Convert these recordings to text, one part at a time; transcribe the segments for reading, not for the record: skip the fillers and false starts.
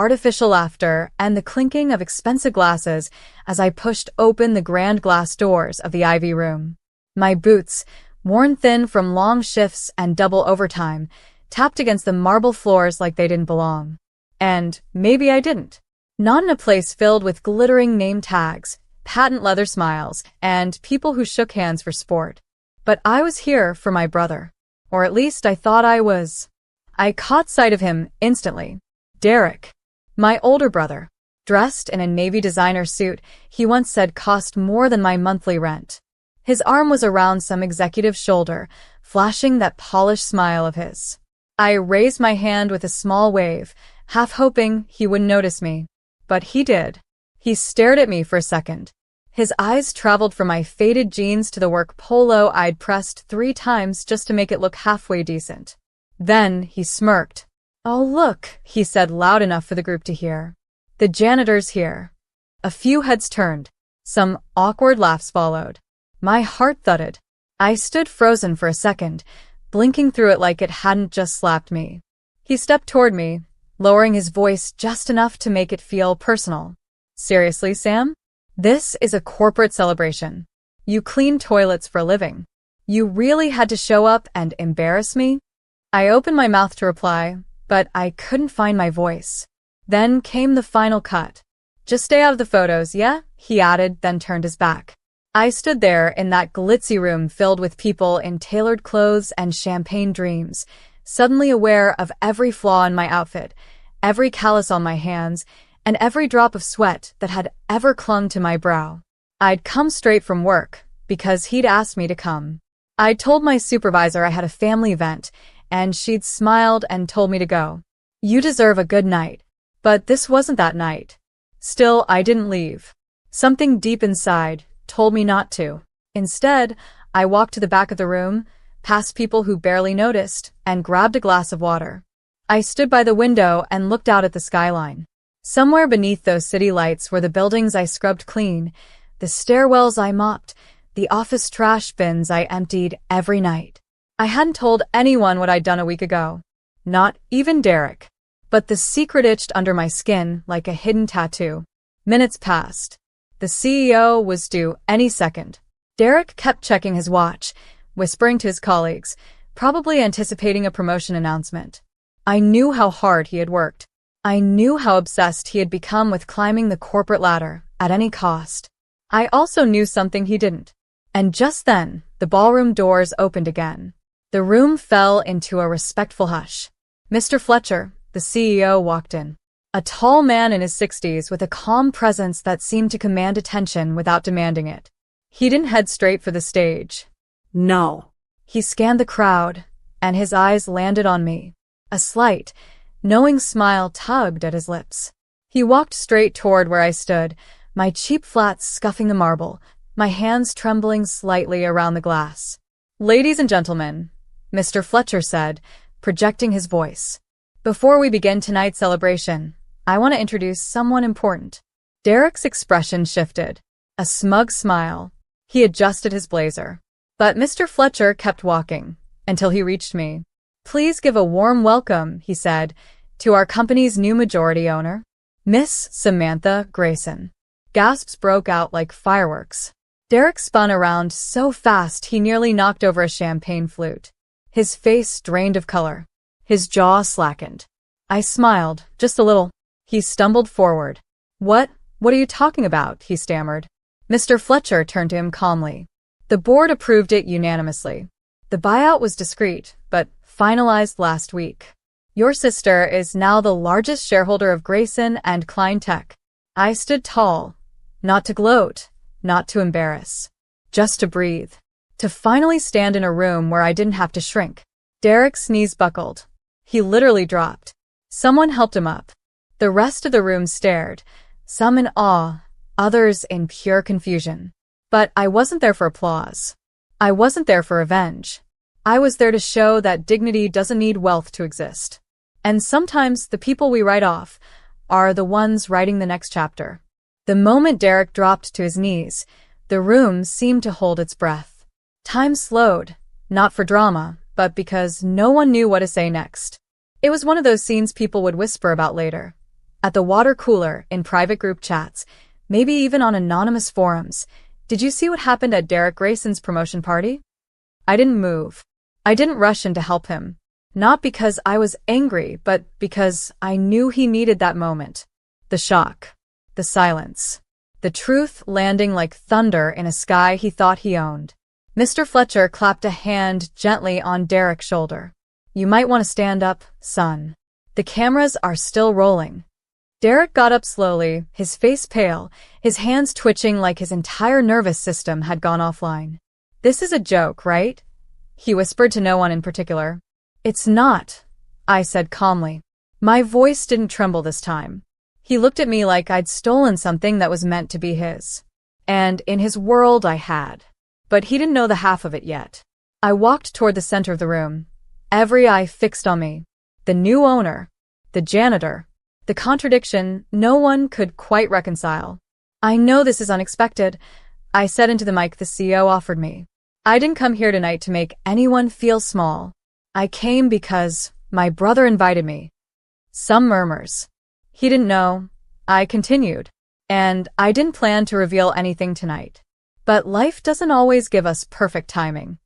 artificial laughter and the clinking of expensive glasses as I pushed open the grand glass doors of the Ivy room. My boots, worn thin from long shifts and double overtime, tapped against the marble floors like they didn't belong. And maybe I didn't. Not in a place filled with glittering name tags, patent leather smiles, and people who shook hands for sport. But I was here for my brother. Or at least I thought I was. I caught sight of him instantly. Derek. My older brother. Dressed in a navy designer suit he once said cost more than my monthly rent. His arm was around some executive's shoulder, flashing that polished smile of his. I raised my hand with a small wave, half hoping he wouldn't notice me. But he did. He stared at me for a second. His eyes traveled from my faded jeans to the work polo I'd pressed 3 times just to make it look halfway decent. Then he smirked. "Oh, look," he said loud enough for the group to hear. "The janitor's here." A few heads turned. Some awkward laughs followed. My heart thudded. I stood frozen for a second, blinking through it like it hadn't just slapped me. He stepped toward me, lowering his voice just enough to make it feel personal. "Seriously, Sam? This is a corporate celebration. You clean toilets for a living. You really had to show up and embarrass me?" I opened my mouth to reply, but I couldn't find my voice. Then came the final cut. "Just stay out of the photos, yeah?" he added, then turned his back. I stood there in that glitzy room filled with people in tailored clothes and champagne dreams, suddenly aware of every flaw in my outfit, every callus on my hands, and every drop of sweat that had ever clung to my brow. I'd come straight from work, because he'd asked me to come. I'd told my supervisor I had a family event, and she'd smiled and told me to go. "You deserve a good night." But this wasn't that night. Still, I didn't leave. Something deep inside told me not to. Instead, I walked to the back of the room, past people who barely noticed, and grabbed a glass of water. I stood by the window and looked out at the skyline. Somewhere beneath those city lights were the buildings I scrubbed clean, the stairwells I mopped, the office trash bins I emptied every night. I hadn't told anyone what I'd done a week ago. Not even Derek. But the secret itched under my skin like a hidden tattoo. Minutes passed. The CEO was due any second. Derek kept checking his watch, whispering to his colleagues, probably anticipating a promotion announcement. I knew how hard he had worked. I knew how obsessed he had become with climbing the corporate ladder at any cost. I also knew something he didn't. And just then, the ballroom doors opened again. The room fell into a respectful hush. Mr. Fletcher, the CEO, walked in. A tall man in his 60s with a calm presence that seemed to command attention without demanding it. He didn't head straight for the stage. No. He scanned the crowd, and his eyes landed on me. A slight, knowing smile tugged at his lips. He walked straight toward where I stood, my cheap flats scuffing the marble, my hands trembling slightly around the glass. "Ladies and gentlemen," Mr. Fletcher said, projecting his voice. "Before we begin tonight's celebration, I want to introduce someone important." Derek's expression shifted. A smug smile. He adjusted his blazer. But Mr. Fletcher kept walking, until he reached me. "Please give a warm welcome," he said, "to our company's new majority owner, Miss Samantha Grayson." Gasps broke out like fireworks. Derek spun around so fast he nearly knocked over a champagne flute. His face drained of color. His jaw slackened. I smiled, just a little. He stumbled forward. What are you talking about?" he stammered. Mr. Fletcher turned to him calmly. "The board approved it unanimously. The buyout was discreet, but finalized last week. Your sister is now the largest shareholder of Grayson and Klein Tech." I stood tall, not to gloat, not to embarrass, just to breathe. To finally stand in a room where I didn't have to shrink. Derek's knees buckled. He literally dropped. Someone helped him up. The rest of the room stared, some in awe, others in pure confusion. But I wasn't there for applause. I wasn't there for revenge. I was there to show that dignity doesn't need wealth to exist. And sometimes the people we write off are the ones writing the next chapter. The moment Derek dropped to his knees, the room seemed to hold its breath. Time slowed, not for drama, but because no one knew what to say next. It was one of those scenes people would whisper about later. at the water cooler, in private group chats, maybe even on anonymous forums. Did you see what happened at Derek Grayson's promotion party? I didn't move. I didn't rush in to help him. Not because I was angry, but because I knew he needed that moment. The shock. The silence. The truth landing like thunder in a sky he thought he owned. Mr. Fletcher clapped a hand gently on Derek's shoulder. You might want to stand up, son. The cameras are still rolling. Derek got up slowly, his face pale, his hands twitching like his entire nervous system had gone offline. This is a joke, right? He whispered to no one in particular. It's not, I said calmly. My voice didn't tremble this time. He looked at me like I'd stolen something that was meant to be his. And in his world I had. But he didn't know the half of it yet. I walked toward the center of the room, every eye fixed on me. The new owner, the janitor, the contradiction no one could quite reconcile. I know this is unexpected, I said into the mic the CEO offered me. I didn't come here tonight to make anyone feel small. I came because my brother invited me. Some murmurs. He didn't know. I continued. And I didn't plan to reveal anything tonight. But life doesn't always give us perfect timing.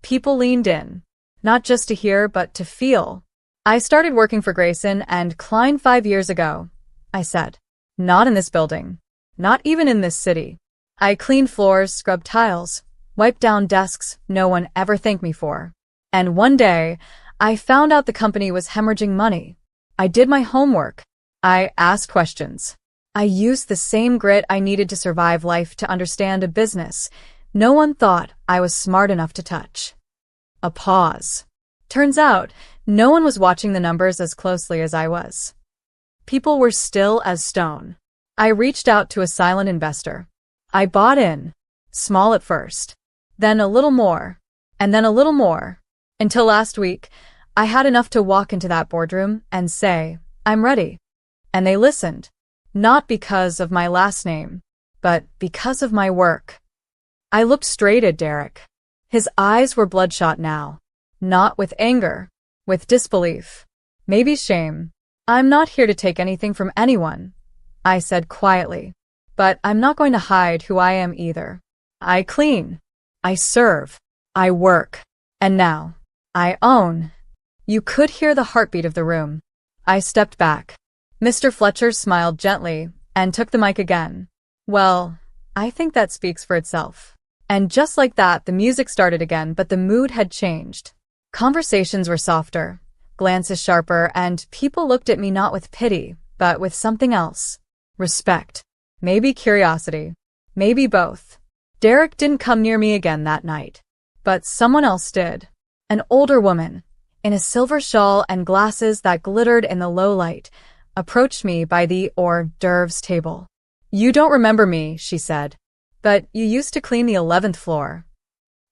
People leaned in, not just to hear, but to feel. I started working for Grayson and Klein 5 years ago, I said. Not in this building. Not even in this city. I cleaned floors, scrubbed tiles, wiped down desks no one ever thanked me for. And one day, I found out the company was hemorrhaging money. I did my homework. I asked questions. I used the same grit I needed to survive life to understand a business no one thought I was smart enough to touch. A pause. Turns out, no one was watching the numbers as closely as I was. People were still as stone. I reached out to a silent investor. I bought in, small at first, then a little more, and then a little more, until last week, I had enough to walk into that boardroom and say, I'm ready. And they listened. Not because of my last name, but because of my work. I looked straight at Derek. His eyes were bloodshot now. Not with anger, with disbelief. Maybe shame. I'm not here to take anything from anyone, I said quietly. But I'm not going to hide who I am either. I clean. I serve. I work. And now, I own. You could hear the heartbeat of the room. I stepped back. Mr. Fletcher smiled gently and took the mic again. Well, I think that speaks for itself. And just like that, the music started again, but the mood had changed. Conversations were softer, glances sharper, and people looked at me not with pity, but with something else. Respect. Maybe curiosity. Maybe both. Derek didn't come near me again that night. But someone else did. An older woman, in a silver shawl and glasses that glittered in the low light, approached me by the hors d'oeuvres table. You don't remember me, she said, but you used to clean the 11th floor.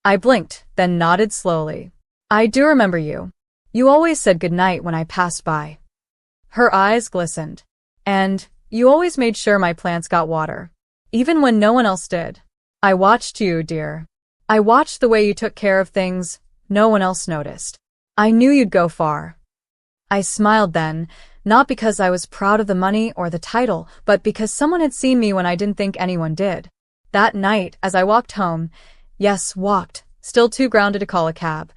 I blinked, then nodded slowly. I do remember you. You always said goodnight when I passed by. Her eyes glistened. And you always made sure my plants got water, even when no one else did. I watched you, dear. I watched the way you took care of things no one else noticed. I knew you'd go far. I smiled then, not because I was proud of the money or the title, but because someone had seen me when I didn't think anyone did. That night, as I walked home, yes, walked, still too grounded to call a cab,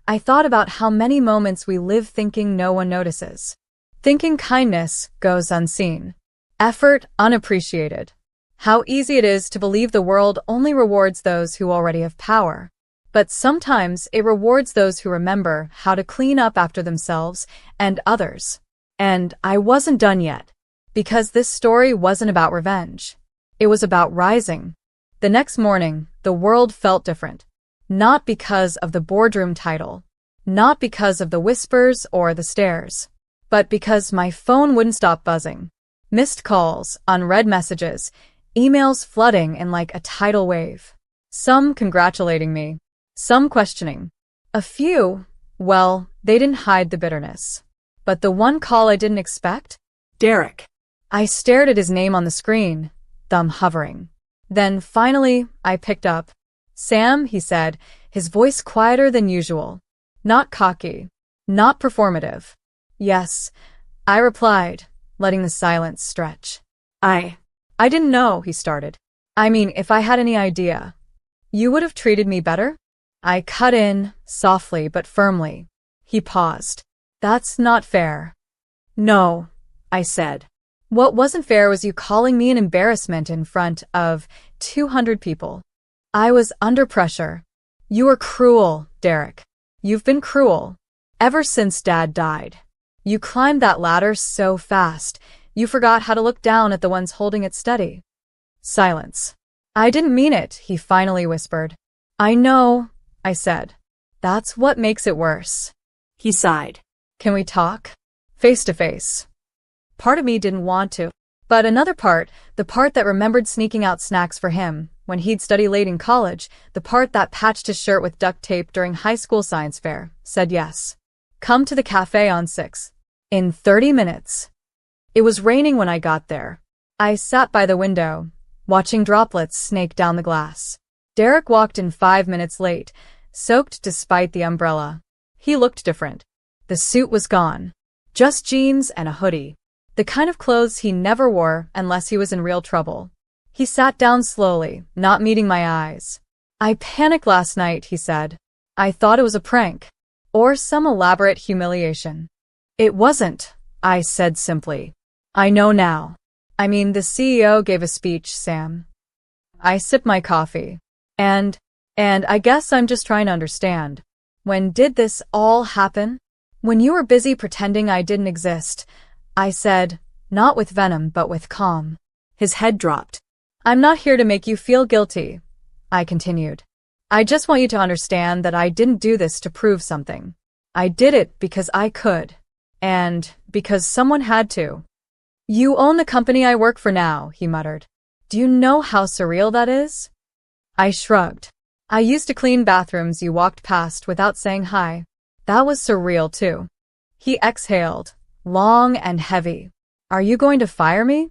I thought about how many moments we live thinking no one notices. Thinking kindness goes unseen. Effort unappreciated. How easy it is to believe the world only rewards those who already have power. But sometimes it rewards those who remember how to clean up after themselves and others. And I wasn't done yet. Because this story wasn't about revenge. It was about rising. The next morning, the world felt different. Not because of the boardroom title. Not because of the whispers or the stares. But because my phone wouldn't stop buzzing. Missed calls, unread messages, emails flooding in like a tidal wave. Some congratulating me. Some questioning. A few, well, they didn't hide the bitterness. But the one call I didn't expect? Derek. I stared at his name on the screen, thumb hovering. Then, finally, I picked up. Sam, he said, his voice quieter than usual. Not cocky. Not performative. Yes, I replied, letting the silence stretch. I didn't know, he started. I mean, if I had any idea, you would have treated me better? I cut in, softly but firmly. He paused. That's not fair. No, I said. What wasn't fair was you calling me an embarrassment in front of 200 people. I was under pressure. You were cruel, Derek. You've been cruel. Ever since Dad died. You climbed that ladder so fast, you forgot how to look down at the ones holding it steady. Silence. I didn't mean it, he finally whispered. I know, I said. That's what makes it worse. He sighed. Can we talk? Face to face. Part of me didn't want to, but another part, the part that remembered sneaking out snacks for him when he'd study late in college, the part that patched his shirt with duct tape during high school science fair, said yes. Come to the cafe on 6. In 30 minutes. It was raining when I got there. I sat by the window, watching droplets snake down the glass. Derek walked in 5 minutes late, soaked despite the umbrella. He looked different. The suit was gone. Just jeans and a hoodie. The kind of clothes he never wore unless he was in real trouble. He sat down slowly, not meeting my eyes. I panicked last night, he said. I thought it was a prank. Or some elaborate humiliation. It wasn't, I said simply. I know now. I mean, the CEO gave a speech, Sam. I sipped my coffee. And I guess I'm just trying to understand. When did this all happen? When you were busy pretending I didn't exist, I said, not with venom but with calm. His head dropped. I'm not here to make you feel guilty, I continued. I just want you to understand that I didn't do this to prove something. I did it because I could. And because someone had to. You own the company I work for now, he muttered. Do you know how surreal that is? I shrugged. I used to clean bathrooms you walked past without saying hi. That was surreal too. He exhaled, long and heavy. Are you going to fire me?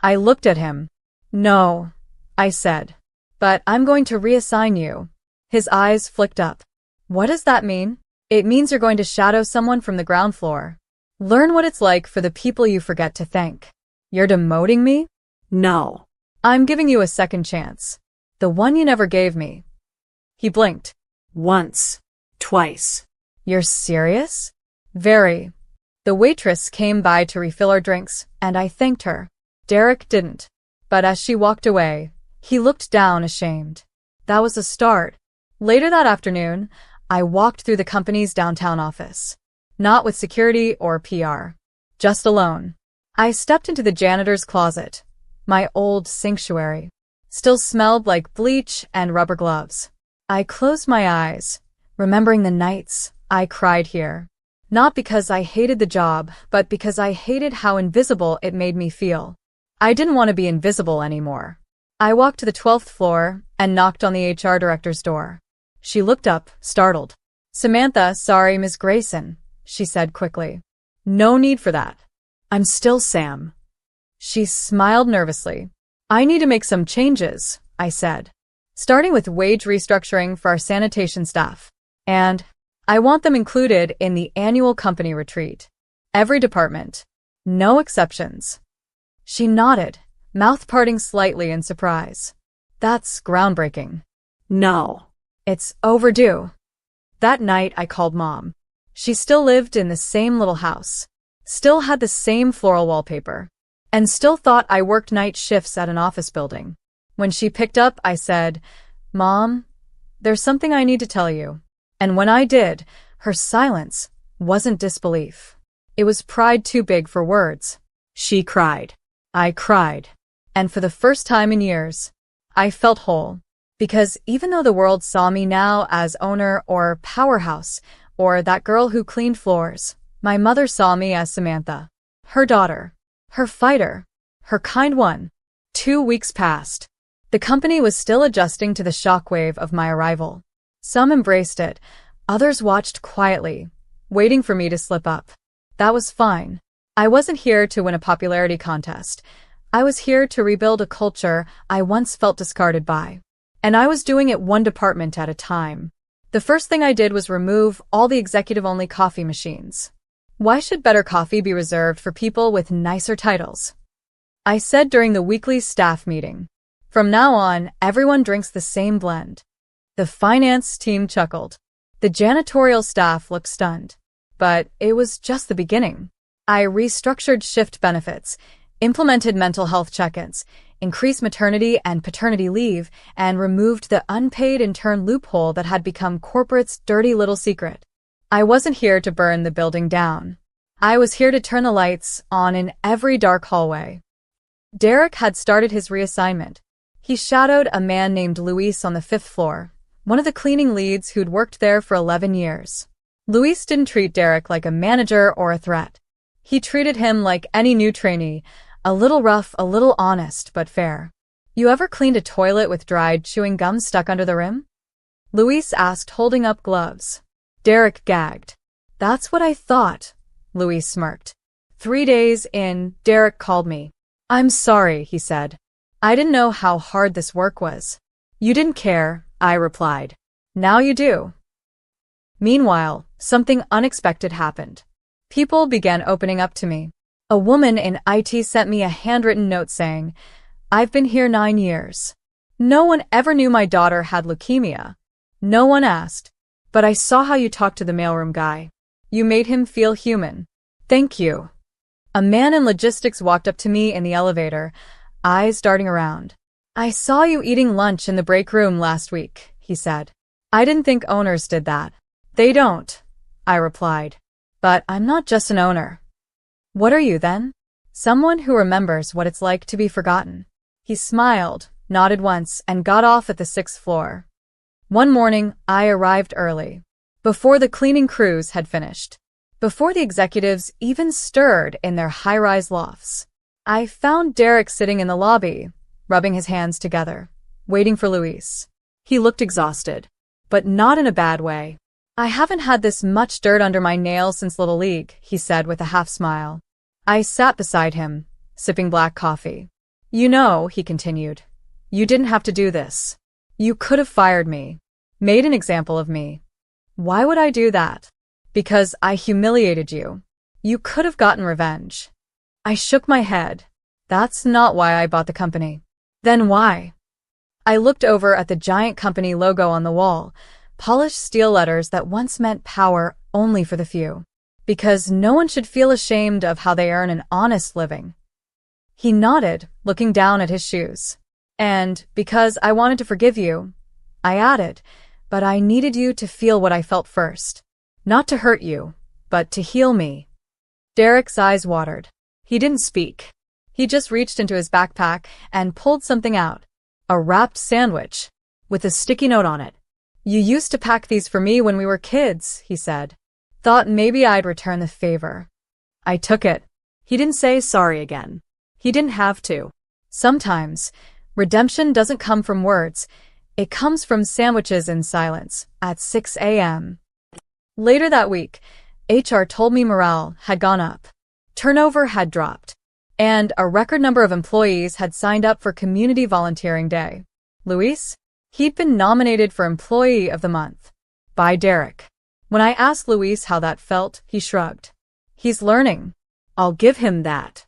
I looked at him. No, I said. But I'm going to reassign you. His eyes flicked up. What does that mean? It means you're going to shadow someone from the ground floor. Learn what it's like for the people you forget to thank. You're demoting me? No. I'm giving you a second chance. The one you never gave me. He blinked. Once. Twice. You're serious? Very. The waitress came by to refill our drinks, and I thanked her. Derek didn't. But as she walked away, he looked down ashamed. That was a start. Later that afternoon, I walked through the company's downtown office. Not with security or PR. Just alone. I stepped into the janitor's closet. My old sanctuary. Still smelled like bleach and rubber gloves. I closed my eyes, remembering the nights I cried here. Not because I hated the job, but because I hated how invisible it made me feel. I didn't want to be invisible anymore. I walked to the 12th floor and knocked on the HR director's door. She looked up, startled. Samantha, sorry, Ms. Grayson, she said quickly. No need for that. I'm still Sam. She smiled nervously. I need to make some changes, I said. Starting with wage restructuring for our sanitation staff. And I want them included in the annual company retreat. Every department. No exceptions. She nodded, mouth parting slightly in surprise. That's groundbreaking. No. It's overdue. That night I called Mom. She still lived in the same little house. Still had the same floral wallpaper. And still thought I worked night shifts at an office building. When she picked up, I said, Mom, there's something I need to tell you. And when I did, her silence wasn't disbelief. It was pride too big for words. She cried. I cried. And for the first time in years, I felt whole. Because even though the world saw me now as owner or powerhouse, or that girl who cleaned floors, my mother saw me as Samantha. Her daughter. Her fighter. Her kind one. 2 weeks passed. The company was still adjusting to the shockwave of my arrival. Some embraced it. Others watched quietly, waiting for me to slip up. That was fine. I wasn't here to win a popularity contest. I was here to rebuild a culture I once felt discarded by. And I was doing it one department at a time. The first thing I did was remove all the executive-only coffee machines. Why should better coffee be reserved for people with nicer titles? I said during the weekly staff meeting. From now on, everyone drinks the same blend. The finance team chuckled. The janitorial staff looked stunned. But it was just the beginning. I restructured shift benefits, implemented mental health check-ins, increased maternity and paternity leave, and removed the unpaid intern loophole that had become corporate's dirty little secret. I wasn't here to burn the building down. I was here to turn the lights on in every dark hallway. Derek had started his reassignment. He shadowed a man named Luis on the 5th floor, one of the cleaning leads who'd worked there for 11 years. Luis didn't treat Derek like a manager or a threat. He treated him like any new trainee, a little rough, a little honest, but fair. You ever cleaned a toilet with dried chewing gum stuck under the rim? Luis asked, holding up gloves. Derek gagged. That's what I thought, Luis smirked. 3 days in, Derek called me. I'm sorry, he said. I didn't know how hard this work was. You didn't care, I replied. Now you do. Meanwhile, something unexpected happened. People began opening up to me. A woman in IT sent me a handwritten note saying, I've been here 9 years. No one ever knew my daughter had leukemia. No one asked. But I saw how you talked to the mailroom guy. You made him feel human. Thank you. A man in logistics walked up to me in the elevator, eyes darting around. I saw you eating lunch in the break room last week, he said. I didn't think owners did that. They don't, I replied. But I'm not just an owner. What are you then? Someone who remembers what it's like to be forgotten. He smiled, nodded once, and got off at the 6th floor. One morning, I arrived early, before the cleaning crews had finished, before the executives even stirred in their high-rise lofts. I found Derek sitting in the lobby, rubbing his hands together, waiting for Luis. He looked exhausted, but not in a bad way. I haven't had this much dirt under my nails since Little League, he said with a half-smile. I sat beside him, sipping black coffee. You know, he continued, you didn't have to do this. You could have fired me, made an example of me. Why would I do that? Because I humiliated you. You could have gotten revenge. I shook my head. That's not why I bought the company. Then why? I looked over at the giant company logo on the wall, polished steel letters that once meant power only for the few. Because no one should feel ashamed of how they earn an honest living. He nodded, looking down at his shoes. And because I wanted to forgive you, I added, but I needed you to feel what I felt first. Not to hurt you, but to heal me. Derek's eyes watered. He didn't speak. He just reached into his backpack and pulled something out. A wrapped sandwich, with a sticky note on it. You used to pack these for me when we were kids, he said. Thought maybe I'd return the favor. I took it. He didn't say sorry again. He didn't have to. Sometimes, redemption doesn't come from words. It comes from sandwiches in silence at 6 a.m. Later that week, HR told me morale had gone up. Turnover had dropped. And a record number of employees had signed up for Community Volunteering Day. Luis? He'd been nominated for Employee of the Month. By Derek. When I asked Luis how that felt, he shrugged. He's learning. I'll give him that.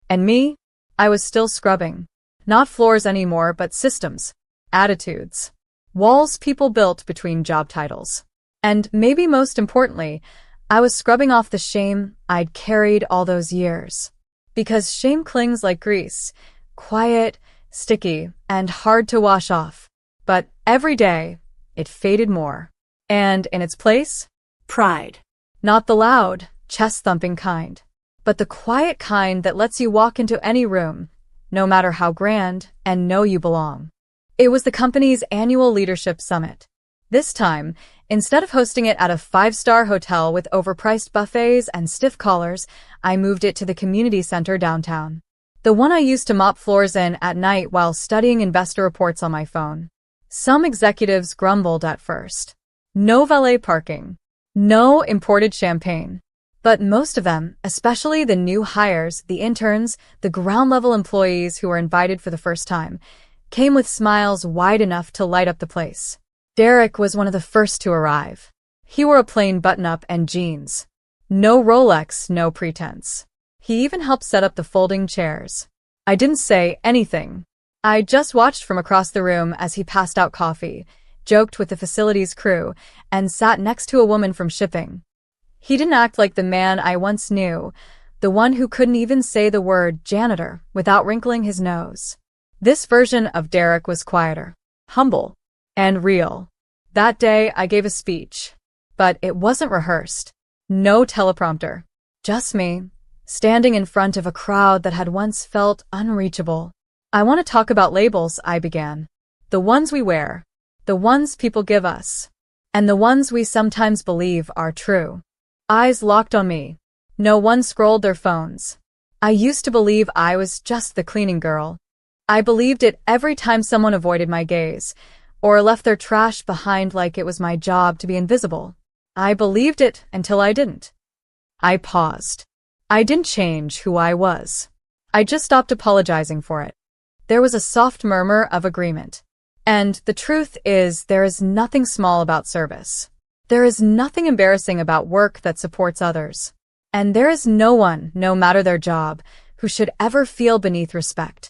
And me? I was still scrubbing. Not floors anymore, but systems. Attitudes. Walls people built between job titles. And maybe most importantly, I was scrubbing off the shame I'd carried all those years. Because shame clings like grease, quiet, sticky, and hard to wash off. But every day, it faded more. And in its place, pride. Not the loud, chest-thumping kind, but the quiet kind that lets you walk into any room, no matter how grand, and know you belong. It was the company's annual leadership summit. This time, instead of hosting it at a 5-star hotel with overpriced buffets and stiff collars, I moved it to the community center downtown. The one I used to mop floors in at night while studying investor reports on my phone. Some executives grumbled at first. No valet parking. No imported champagne. But most of them, especially the new hires, the interns, the ground-level employees who were invited for the first time, came with smiles wide enough to light up the place. Derek was one of the first to arrive. He wore a plain button-up and jeans. No Rolex, no pretense. He even helped set up the folding chairs. I didn't say anything. I just watched from across the room as he passed out coffee, joked with the facility's crew, and sat next to a woman from shipping. He didn't act like the man I once knew, the one who couldn't even say the word janitor without wrinkling his nose. This version of Derek was quieter, humble, and real. That day I gave a speech, but it wasn't rehearsed. No teleprompter. Just me, standing in front of a crowd that had once felt unreachable. I want to talk about labels, I began. The ones we wear, the ones people give us, and the ones we sometimes believe are true. Eyes locked on me. No one scrolled their phones. I used to believe I was just the cleaning girl. I believed it every time someone avoided my gaze, or left their trash behind like it was my job to be invisible. I believed it until I didn't. I paused. I didn't change who I was. I just stopped apologizing for it. There was a soft murmur of agreement. And the truth is, there is nothing small about service. There is nothing embarrassing about work that supports others. And there is no one, no matter their job, who should ever feel beneath respect.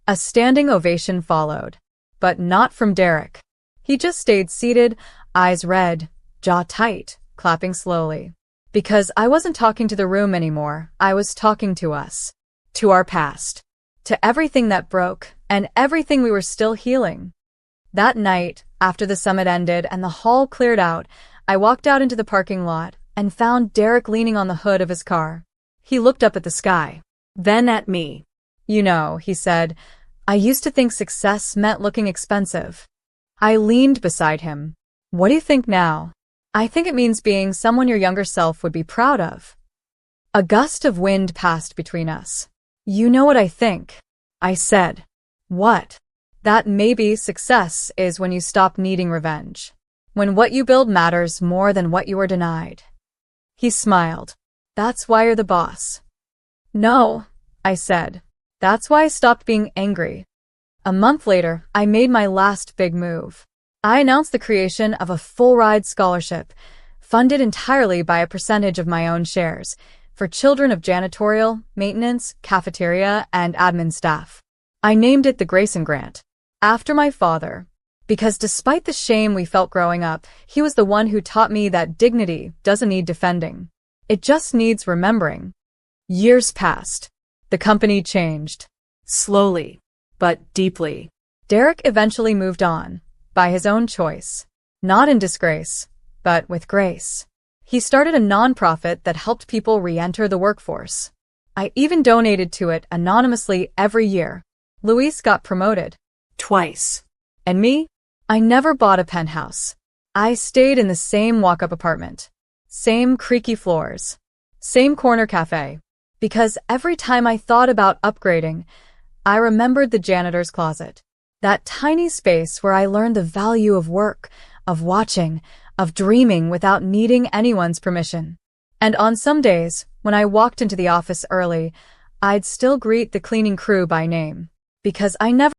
A standing ovation followed, but not from Derek. He just stayed seated, eyes red, jaw tight, clapping slowly. Because I wasn't talking to the room anymore, I was talking to us. To our past. To everything that broke, and everything we were still healing. That night, after the summit ended and the hall cleared out, I walked out into the parking lot and found Derek leaning on the hood of his car. He looked up at the sky, then at me. You know, he said, I used to think success meant looking expensive. I leaned beside him. What do you think now? I think it means being someone your younger self would be proud of. A gust of wind passed between us. You know what I think, I said. What? That maybe success is when you stop needing revenge. When what you build matters more than what you were denied. He smiled. That's why you're the boss. No, I said. That's why I stopped being angry. A month later, I made my last big move. I announced the creation of a full-ride scholarship, funded entirely by a percentage of my own shares, for children of janitorial, maintenance, cafeteria, and admin staff. I named it the Grayson Grant, after my father, because despite the shame we felt growing up, he was the one who taught me that dignity doesn't need defending. It just needs remembering. Years passed. The company changed. Slowly, but deeply. Derek eventually moved on, by his own choice. Not in disgrace, but with grace. He started a nonprofit that helped people re-enter the workforce. I even donated to it anonymously every year. Luis got promoted. Twice. And me? I never bought a penthouse. I stayed in the same walk-up apartment. Same creaky floors. Same corner cafe. Because every time I thought about upgrading, I remembered the janitor's closet. That tiny space where I learned the value of work, of watching, of dreaming without needing anyone's permission. And on some days, when I walked into the office early, I'd still greet the cleaning crew by name. Because I never